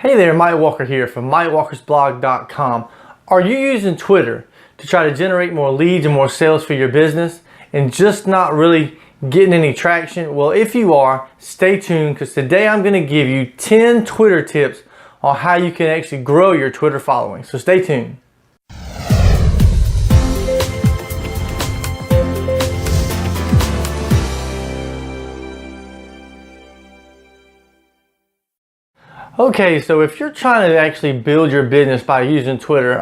Hey there, Mike Walker here from MikeWalkersBlog.com. Are you using Twitter to try to generate more leads and more sales for your business and just not really getting any traction? Well, if you are, stay tuned because today I'm going to give you 10 Twitter tips on how you can actually grow your Twitter following. So stay tuned. Okay, so if you're trying to actually build your business by using Twitter,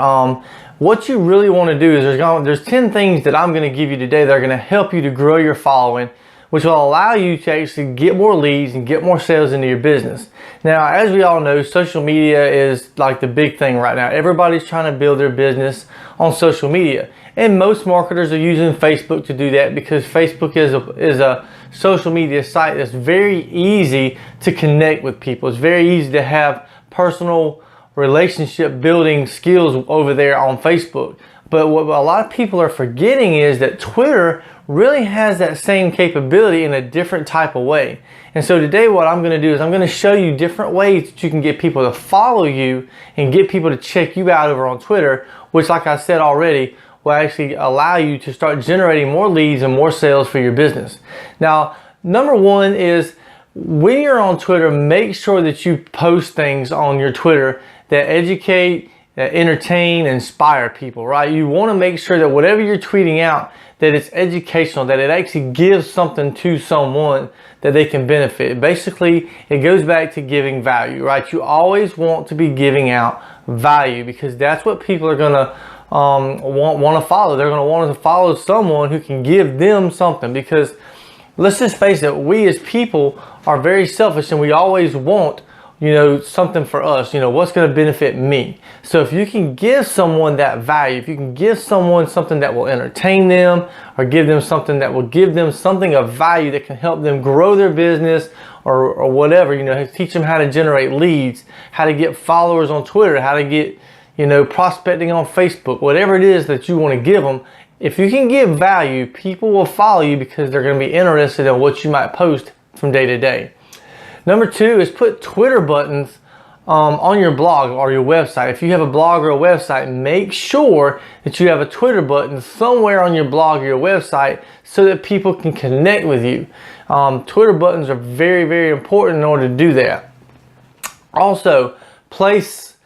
what you really want to do is there's 10 things that I'm going to give you today that are going to help you to grow your following, which will allow you to actually get more leads and get more sales into your business. Now, as we all know, social media is like the big thing right now. Everybody's trying to build their business on social media, and most marketers are using Facebook to do that because Facebook is a social media site that's very easy to connect with people. It's very easy to have personal relationship building skills over there on Facebook. But what a lot of people are forgetting is that Twitter really has that same capability in a different type of way. And so today what I'm going to do is I'm going to show you different ways that you can get people to follow you and get people to check you out over on Twitter, which, like I said already, will actually allow you to start generating more leads and more sales for your business. Now, number one is when you're on Twitter, make sure that you post things on your Twitter that educate, that entertain, inspire people, right? You want to make sure that whatever you're tweeting out, that it's educational, that it actually gives something to someone that they can benefit. Basically, it goes back to giving value, right? You always want to be giving out value because that's what people are going to want to follow. They're going to want to follow someone who can give them something, because let's just face it, we as people are very selfish and we always want, something for us, what's going to benefit me. So if you can give someone that value, if you can give someone something that will entertain them or give them something that will give them something of value that can help them grow their business or whatever, teach them how to generate leads, how to get followers on Twitter, how to get prospecting on Facebook, whatever it is that you want to give them. If you can give value, people will follow you because they're going to be interested in what you might post from day to day. Number two is put Twitter buttons on your blog or your website. If you have a blog or a website, make sure that you have a Twitter button somewhere on your blog or your website so that people can connect with you. Twitter buttons are very, very important in order to do that. Also, place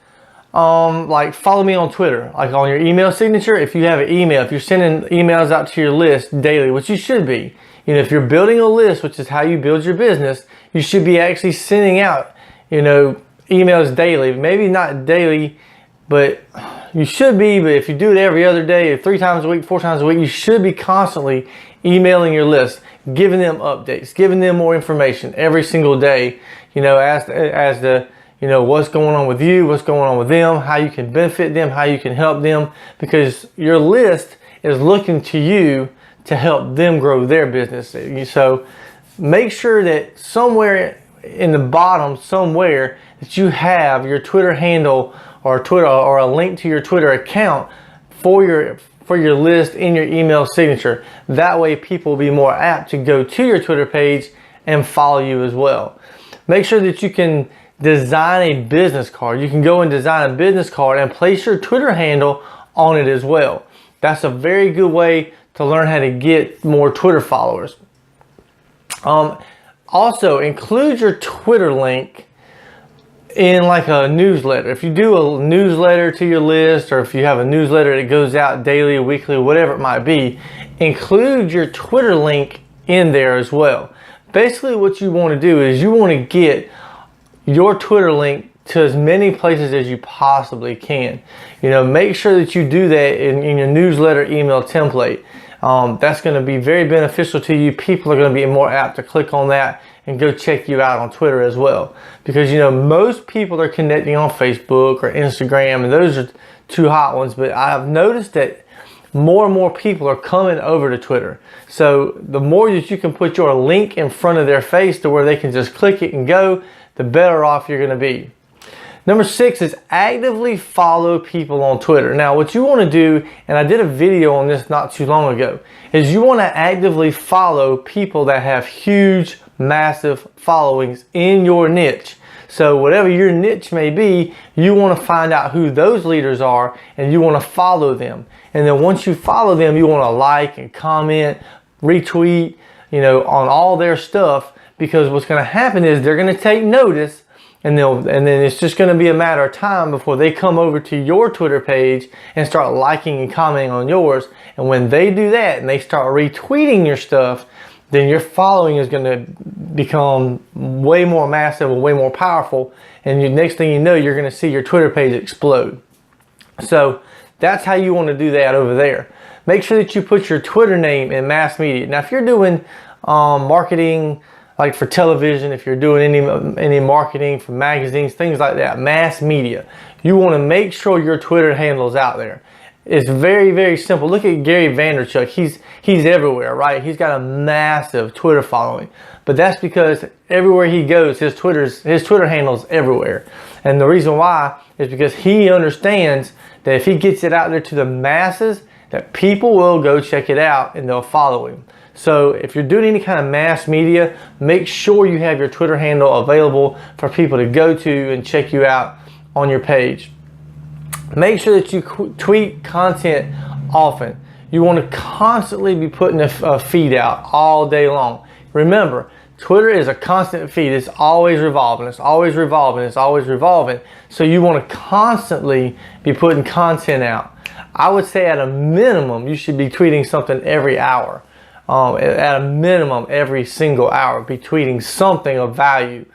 like follow me on Twitter, like on your email signature. If you have an email, if you're sending emails out to your list daily, which you should be, if you're building a list, which is how you build your business, you should be actually sending out, emails daily. Maybe not daily, but you should be. But if you do it every other day, 3 times a week, 4 times a week, you should be constantly emailing your list, giving them updates, giving them more information every single day, as the what's going on with you, what's going on with them, how you can benefit them, how you can help them, because your list is looking to you to help them grow their business. So make sure that somewhere in the bottom, somewhere, that you have your Twitter handle or Twitter or a link to your Twitter account for your list in your email signature. That way people will be more apt to go to your Twitter page and follow you as well. Make sure that you can design a business card. You can go and design a business card and place your Twitter handle on it as well. That's a very good way to learn how to get more Twitter followers. Also, include your Twitter link in like a newsletter. If you do a newsletter to your list, or if you have a newsletter that goes out daily, weekly, whatever it might be, include your Twitter link in there as well. Basically what you want to do is you want to get your Twitter link to as many places as you possibly can. Make sure that you do that in your newsletter email template. That's going to be very beneficial to you. People are going to be more apt to click on that and go check you out on Twitter as well. Because most people are connecting on Facebook or Instagram, and those are 2 hot ones. But I've noticed that more and more people are coming over to Twitter. So the more that you can put your link in front of their face to where they can just click it and go, the better off you're going to be. Number 6 is actively follow people on Twitter. Now, what you want to do, and I did a video on this not too long ago, is you want to actively follow people that have huge, massive followings in your niche. So whatever your niche may be, you want to find out who those leaders are and you want to follow them. And then once you follow them, you want to like and comment, retweet, on all their stuff, because what's going to happen is they're going to take notice, and then it's just going to be a matter of time before they come over to your Twitter page and start liking and commenting on yours. And when they do that and they start retweeting your stuff, then your following is going to become way more massive and way more powerful. And next thing you know, you're going to see your Twitter page explode. So that's how you want to do that over there. Make sure that you put your Twitter name in mass media. Now, if you're doing marketing, like for television, if you're doing any marketing for magazines, things like that, mass media, you want to make sure your Twitter handle is out there. It's very, very simple. Look at Gary Vaynerchuk. He's everywhere, right? He's got a massive Twitter following, but that's because everywhere he goes, his Twitter handle is everywhere. And the reason why is because he understands that if he gets it out there to the masses, that people will go check it out and they'll follow him. So if you're doing any kind of mass media, make sure you have your Twitter handle available for people to go to and check you out on your page. Make sure that you tweet content often. You want to constantly be putting a feed out all day long. Remember, Twitter is a constant feed. It's always revolving. It's always revolving. It's always revolving. So you want to constantly be putting content out. I would say at a minimum, you should be tweeting something every hour. At a minimum, every single hour, be tweeting something of value.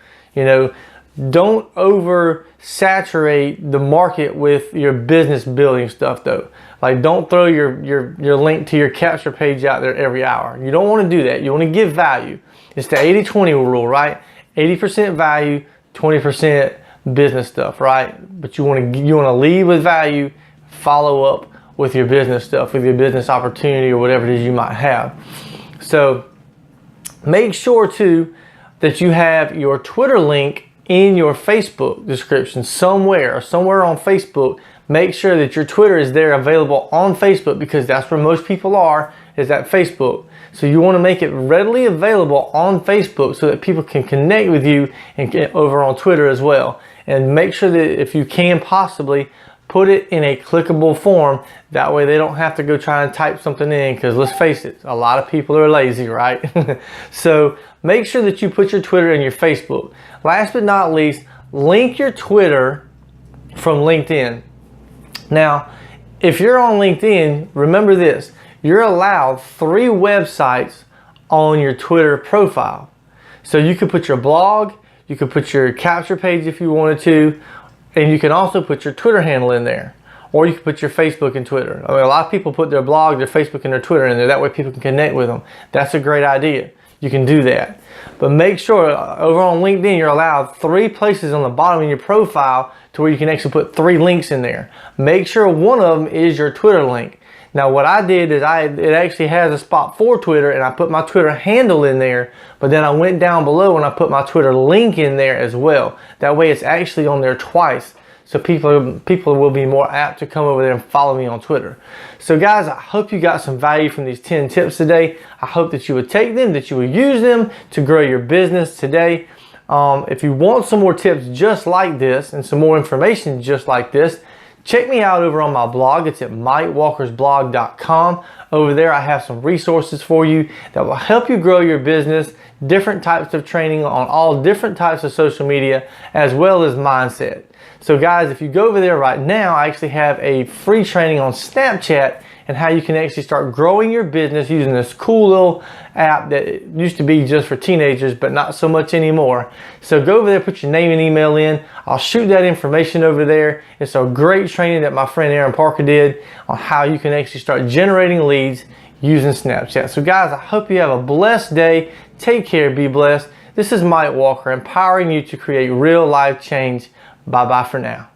Don't oversaturate the market with your business building stuff though. Like, don't throw your link to your capture page out there every hour. You don't want to do that. You want to give value. It's the 80-20 rule, right? 80% value, 20% business stuff, right? But you want to lead with value, follow up with your business stuff, with your business opportunity or whatever it is you might have. So make sure too that you have your Twitter link in your Facebook description somewhere on Facebook. Make sure that your Twitter is there available on Facebook, because that's where most people are, is at Facebook. So you want to make it readily available on Facebook so that people can connect with you and get over on Twitter as well. And make sure that if you can possibly put it in a clickable form. That way they don't have to go try and type something in, because let's face it, a lot of people are lazy, right? So make sure that you put your Twitter and your Facebook. Last but not least, link your Twitter from LinkedIn. Now, if you're on LinkedIn, remember this, you're allowed 3 websites on your Twitter profile. So you could put your blog, you could put your capture page if you wanted to, and you can also put your Twitter handle in there. Or you can put your Facebook and Twitter. I mean, a lot of people put their blog, their Facebook, and their Twitter in there. That way people can connect with them. That's a great idea. You can do that. But make sure over on LinkedIn, you're allowed 3 places on the bottom of your profile to where you can actually put 3 links in there. Make sure one of them is your Twitter link. Now what I did is it actually has a spot for Twitter, and I put my Twitter handle in there, but then I went down below and I put my Twitter link in there as well. That way it's actually on there twice. So people will be more apt to come over there and follow me on Twitter. So guys, I hope you got some value from these 10 tips today. I hope that you would take them, that you would use them to grow your business today. If you want some more tips just like this and some more information just like this, check me out over on my blog. It's at mikewalkersblog.com. Over there I have some resources for you that will help you grow your business, different types of training on all different types of social media, as well as mindset. So guys, if you go over there right now, I actually have a free training on Snapchat and how you can actually start growing your business using this cool little app that used to be just for teenagers, but not so much anymore. So go over there, put your name and email in. I'll shoot that information over there. It's a great training that my friend Aaron Parker did on how you can actually start generating leads using Snapchat. So guys, I hope you have a blessed day. Take care, be blessed. This is Mike Walker, empowering you to create real life change. Bye-bye for now.